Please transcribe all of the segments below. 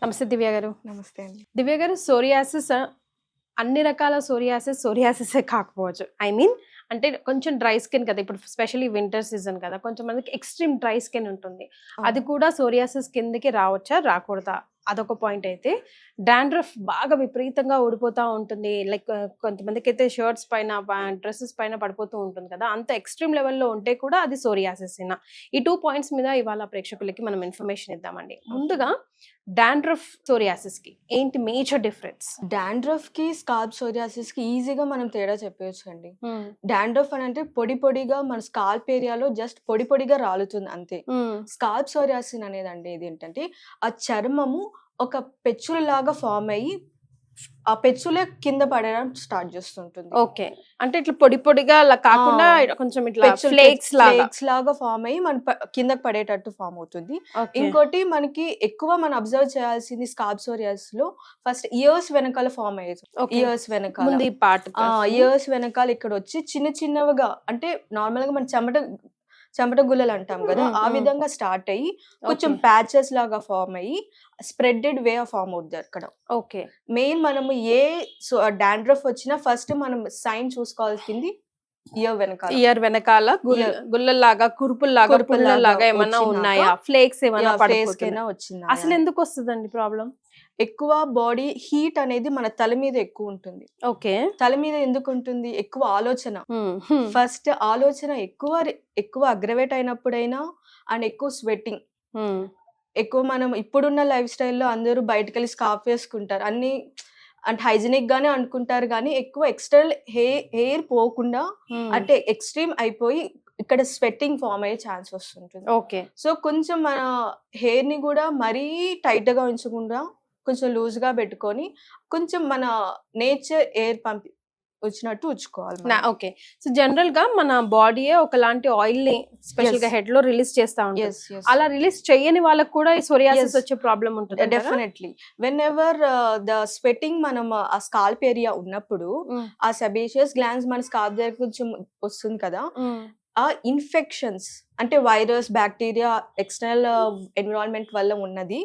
నమస్తే దివ్య గారు. నమస్తే అండి. దివ్య గారు, సోరియాసిస్ అన్ని రకాల సోరియాసిసే కాకపోవచ్చు. ఐ మీన్ అంటే కొంచెం డ్రై స్కిన్ కదా, ఇప్పుడు స్పెషల్లీ వింటర్ సీజన్ కదా, కొంచెం మందికి ఎక్స్ట్రీమ్ డ్రై స్కిన్ ఉంటుంది. అది కూడా సోరియాసిస్ కిందకి రావచ్చా, రాకూడదా? అదొక పాయింట్. అయితే డాండ్రఫ్ బాగా విపరీతంగా ఊడిపోతూ ఉంటుంది. లైక్ కొంతమందికి అయితే షర్ట్స్ పైన, డ్రెస్సెస్ పైన పడిపోతూ ఉంటుంది కదా, అంత ఎక్స్ట్రీమ్ లెవెల్లో ఉంటే కూడా అది సోరియాసిస్. ఈ 2 పాయింట్స్ మీద ఇవాళ ప్రేక్షకులకి మనం ఇన్ఫర్మేషన్ ఇద్దామండి. ముందుగా డాండ్రఫ్ సోరియాసిస్ కి ఏంటి మేజర్ డిఫరెన్స్? డాండ్రఫ్ కి స్కాల్ప్ సోరియాసిస్ కి ఈజీగా మనం తేడా చెప్పవచ్చు అండి. డాండ్రఫ్ అని అంటే పొడి పొడిగా మన స్కాల్ప్ ఏరియాలో జస్ట్ పొడి పొడిగా రాలుతుంది అంతే. స్కాల్ప్ సోరియాసిస్ అనేది అంటే ఇది ఏంటంటే ఆ చర్మము ఒక పెచ్చుల లాగా ఫామ్ అయ్యి ఆ పెచ్చులే కింద పడడం స్టార్ట్ చేస్తుంటుంది. ఓకే, అంటే ఇట్లా పొడి పొడిగా అలా కాకుండా కొంచెం ఇట్లా ఫ్లేక్స్ లాగా ఫామ్ అయ్యి మన కిందకి పడేటట్టు ఫామ్ అవుతుంది. ఇంకోటి మనకి ఎక్కువ మనం అబ్జర్వ్ చేయాల్సింది స్కాల్ప్ సోరియాసిస్ లో ఫస్ట్ ఇయర్స్ వెనకాల ఫామ్ అయ్యేది. ఇయర్స్ వెనకాల ఇక్కడ వచ్చి చిన్న చిన్నవిగా, అంటే నార్మల్ గా మన చెమట గుల్లలు అంటాం కదా, ఆ విధంగా స్టార్ట్ అయ్యి కొంచెం ప్యాచెస్ లాగా ఫామ్ అయ్యి స్ప్రెడెడ్ వే ఫామ్ అవుతుంది అక్కడ. ఓకే, మెయిన్ మనము ఏ డాండ్రఫ్ వచ్చినా ఫస్ట్ మనం సైన్ చూసుకోవాల్సింది ఇయర్ వెనకాల గుల్లలాగా, కురుపుల్లాగా ఏమన్నా ఉన్నాయా, ఫ్లేక్స్ ఏమన్నా వచ్చిందా. అసలు ఎందుకు వస్తుందండి ప్రాబ్లం? ఎక్కువ బాడీ హీట్ అనేది మన తల మీద ఎక్కువ ఉంటుంది. ఓకే, తల మీద ఎందుకు ఉంటుంది? ఎక్కువ ఆలోచన. ఫస్ట్ ఆలోచన ఎక్కువ అగ్రవేట్ అయినప్పుడైనా, అండ్ ఎక్కువ స్వెట్టింగ్ ఎక్కువ. మనం ఇప్పుడున్న లైఫ్ స్టైల్లో అందరూ బయటకు వెళ్ళి స్కార్ఫ్ వేసుకుంటారు, అన్ని అంటే హైజీనిక్ గానే అనుకుంటారు, కానీ ఎక్కువ ఎక్స్టర్నల్ హెయిర్ పోకుండా అంటే ఎక్స్ట్రీమ్ అయిపోయి ఇక్కడ స్వెట్టింగ్ ఫామ్ అయ్యే ఛాన్స్ వస్తుంటుంది. ఓకే, సో కొంచెం మన హెయిర్ ని కూడా మరీ టైట్ గా ఉంచకుండా కొంచెం లూజ్ గా పెట్టుకొని కొంచెం మన నేచర్ ఎయిర్ వచ్చినట్టు ఉంచుకోవాలి. ఓకే, సో జనరల్ గా మన బాడీ ఒకలాంటి ఆయిల్ ని స్పెషల్ గా హెడ్ లో రిలీజ్ చేస్తా ఉంటుంది. అలా రిలీజ్ చేయని వాళ్ళకి కూడా సోరియాసిస్ వచ్చే ప్రాబ్లం ఉంటుంది. Definitely when ever the sweating మనం ఆ స్కాల్ప్ ఏరియా ఉన్నప్పుడు ఆ సెబేషియస్ గ్లాండ్స్ మన స్కాల్ప్ దగ్గర కొంచెం వస్తుంది కదా, ఆ ఇన్ఫెక్షన్స్ అంటే వైరస్, బ్యాక్టీరియా, ఎక్స్టర్నల్ ఎన్విరాన్మెంట్ వల్ల ఉన్నది,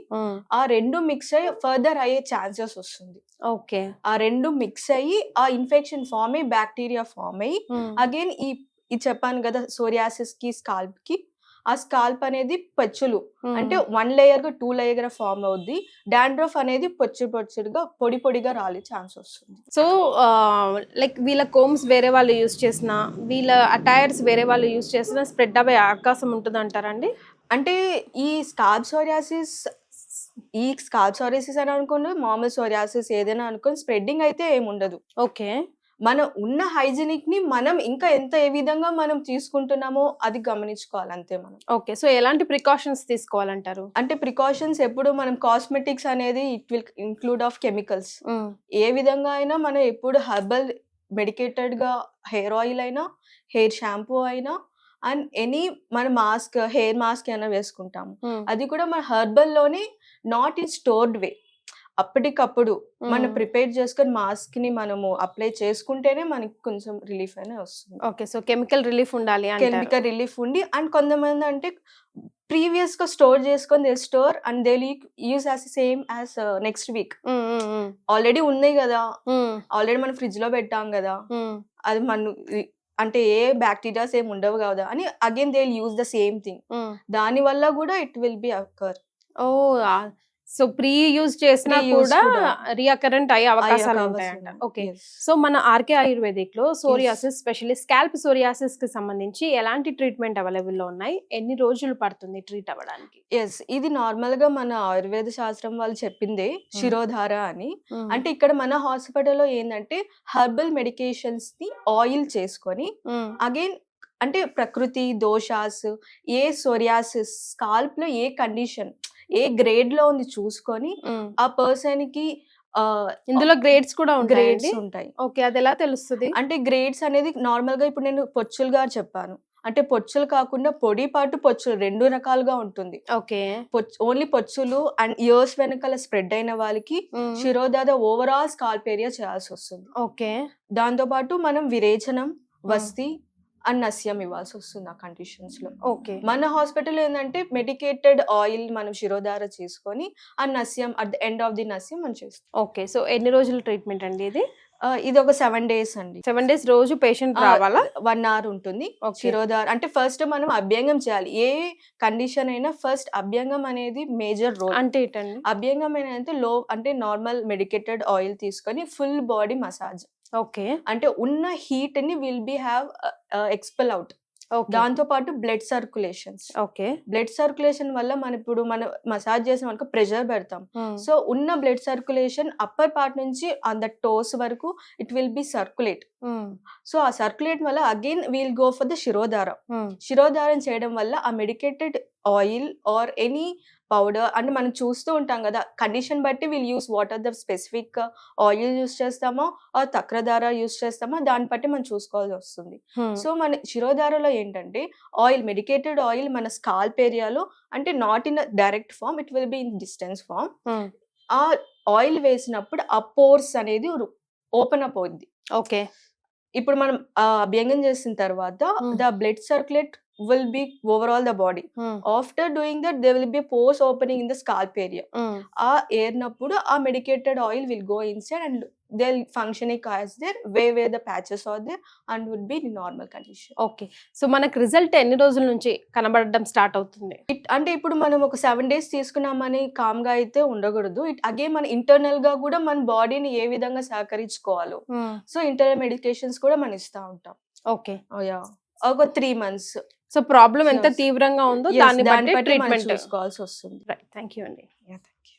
ఆ రెండు మిక్స్ అయ్యి ఫర్దర్ అయ్యే ఛాన్సెస్ వస్తుంది. ఓకే, ఆ రెండు మిక్స్ అయ్యి ఆ ఇన్ఫెక్షన్ ఫామ్ అయ్యి బ్యాక్టీరియా ఫామ్ అయ్యి అగైన్ ఈ చెప్పాను కదా సోరియాసిస్ కి స్కాల్ప్ కి, ఆ స్కాల్ప్ అనేది పచ్చులు అంటే 1 లేయర్ గా 2 లేయర్ గా ఫామ్ అవుద్ది. డాండ్రఫ్ అనేది పొచ్చుగా పొడి పొడిగా రాలే ఛాన్స్ వస్తుంది. సో లైక్ వీళ్ళ కోమ్స్ వేరే వాళ్ళు యూజ్ చేసిన, వీళ్ళ అటైర్స్ వేరే వాళ్ళు యూజ్ చేసిన స్ప్రెడ్ అయ్యే అవకాశం ఉంటుంది అంటారండి? అంటే ఈ స్కాల్ప్ సోరియాసిస్ అని అనుకోండి, మామూలు సోరియాసిస్ ఏదైనా అనుకోండి, స్ప్రెడ్డింగ్ అయితే ఏముండదు. ఓకే, మనం ఉన్న హైజీనిక్ ని మనం ఇంకా ఏ విధంగా మనం తీసుకుంటున్నామో అది గమనించుకోవాలి అంతే మనం. ఓకే, సో ఎలాంటి ప్రికాషన్స్ తీసుకోవాలంటారు? అంటే ప్రికాషన్స్ ఎప్పుడు మనం కాస్మెటిక్స్ అనేది it will include of chemicals. ఏ విధంగా అయినా మనం ఎప్పుడు హెర్బల్ మెడికేటెడ్ గా హెయిర్ ఆయిల్ అయినా, హెయిర్ షాంపూ అయినా, అండ్ ఎనీ మన హెయిర్ మాస్క్ అయినా వేసుకుంటాము, అది కూడా మన హెర్బల్ లోనే, నాట్ ఇన్ స్టోర్డ్ వే. అప్పటికప్పుడు మనం ప్రిపేర్ చేసుకొని మాస్క్ ని మనము అప్లై చేసుకుంటేనే మనకి కొంచెం రిలీఫ్ అయినా వస్తుంది. ఓకే, సో కెమికల్ రిలీఫ్ ఉండాలి, కెమికల్ రిలీఫ్ ఉండి. అండ్ కొంతమంది అంటే ప్రీవియస్ గా స్టోర్ చేసుకొని store and they use as same as next week. Already ఉన్నాయి కదా, ఆల్రెడీ మనం ఫ్రిడ్జ్ లో పెట్టాం కదా, అది మన అంటే ఏ బ్యాక్టీరియాస్ ఏమి ఉండవు కదా అని again they use the same thing. దాని వల్ల కూడా it will B occur. So pre use చేసినా కూడా రికరెంట్ అయ్యే అవకాశాలు ఉంటాయంట. ఓకే, సో మన ఆర్కే ఆయుర్వేదిక్ లో సోరియాసిస్, స్పెషల్లీ స్కాల్ప్ సోరియాసిస్ కి సంబంధించి ఎలాంటి ట్రీట్మెంట్ అవైలబుల్ లో ఉన్నాయి? ఎన్ని రోజులు పడుతుంది ట్రీట్ అవ్వడానికి? ఇది నార్మల్ గా మన ఆయుర్వేద శాస్త్రం వాళ్ళు చెప్పిందే శిరోధార అని. అంటే ఇక్కడ మన హాస్పిటల్లో ఏంటంటే హెర్బల్ మెడికేషన్స్ ని ఆయిల్ చేసుకొని అగైన్ అంటే ప్రకృతి దోషాస్, ఏ సోరియాసిస్ స్కాల్ప్ లో ఏ కండిషన్, ఏ గ్రేడ్ లో ఉంది చూసుకొని ఆ పర్సన్ కి ఇందులో గ్రేడ్స్ కూడా ఉంటాయి. ఓకే, అది ఎలా తెలుస్తుంది? అంటే గ్రేడ్స్ అనేది నార్మల్ గా ఇప్పుడు నేను పొచ్చులుగా చెప్పాను, అంటే పొచ్చులు కాకుండా పొడి పాటు పొచ్చులు 2 రకాలుగా ఉంటుంది. ఓకే, ఓన్లీ పొచ్చులు అండ్ ఇయర్స్ వెనకాల స్ప్రెడ్ అయిన వాళ్ళకి శిరోధార ఓవరాల్ స్కాల్ప్ ఏరియా చేయాల్సి వస్తుంది. ఓకే, దాంతో పాటు మనం విరేచనం, వస్తి అన్నస్యం ఇవ్వాల్సి వస్తుంది ఆ కండిషన్స్ లో. ఓకే. మన హాస్పిటల్ ఏంటంటే మెడికేటెడ్ ఆయిల్ మనం శిరోధార చేసుకొని ఆ నస్యం at the end of the నస్యం మనం చేస్తాం. ఓకే. సో ఎన్ని రోజుల ట్రీట్మెంట్ అండి ఇది? ఇది ఒక 7 days అండి. 7 days రోజు పేషెంట్ రావాలా? 1 hour ఉంటుంది. ఓకే. శిరోధార అంటే ఫస్ట్ మనం అభ్యంగం చేయాలి. ఏ కండిషన్ అయినా ఫస్ట్ అభ్యంగం అనేది మేజర్ రోల్. అంటే ఏంటండి? అభ్యంగం అంటే అంటే నార్మల్ మెడికేటెడ్ ఆయిల్ తీసుకొని ఫుల్ బాడీ మసాజ్. ఓకే. అంటే ఉన్న హీట్ ని will be have expel out. Okay. దాంతో పాటు blood circulations. Okay. Blood circulation వల్ల మనం మసాజ్ చేసిన మనకు ప్రెషర్ పెడతాం. సో ఉన్న బ్లడ్ సర్క్యులేషన్ అప్పర్ పార్ట్ నుంచి ఆన్ ద టోస్ వరకు it will be circulate. So ఆ సర్క్యులేట్ వల్ల again we'll go for the shirodhara. శిరోధారం చేయడం వల్ల ఆ medicated oil or any powder అంటే మనం చూస్తూ ఉంటాం కదా, కండిషన్ బట్టి we'll use what are the specific oil use చేస్తామో ఆర్ తక్రధార యూస్ చేస్తామో దాన్ని బట్టి మనం చూసుకోవాల్సి వస్తుంది. సో మన శిరోధారలో ఏంటంటే ఆయిల్ మెడికేటెడ్ ఆయిల్ మన స్కాల్ప్ ఏరియాలో అంటే not in direct form, it will be in distance form. ఆ ఆయిల్ వేసినప్పుడు ఆ పోర్స్ అనేది ఓపెన్ అప్ అవుద్ది. ఓకే. ఇప్పుడు మనం అభ్యంగం చేసిన తర్వాత the blood circulate will be overall the body. After doing that there will be a pores opening in the scalp area. ఆ ఏర్నప్పుడు ఆ medicated oil will go inside and they'll functioning as there where the patches are there and would be in normal condition. Okay. So మనకు result ఎన్ని రోజుల నుంచి కనబడడం start అవుతుంది? అంటే ఇప్పుడు మనం ఒక 7 days తీసుకున్నామని కామ్ గా అయితే ఉండకూడదు. అగైన్ మన ఇంటర్నల్ గా కూడా మన బాడీని ఏ విధంగా సహకరించుకోవాలో సో ఇంటర్నల్ మెడికేషన్స్ కూడా మనం ఇస్తా ఉంటాం. ఓకే. ఒక 3 months. సో ప్రాబ్లం ఎంత తీవ్రంగా ఉందో దాన్ని బట్టి మనం ట్రీట్మెంట్ చూసుకోవాల్సి వస్తుంది. థ్యాంక్ యూ అండి. Yeah, thank you.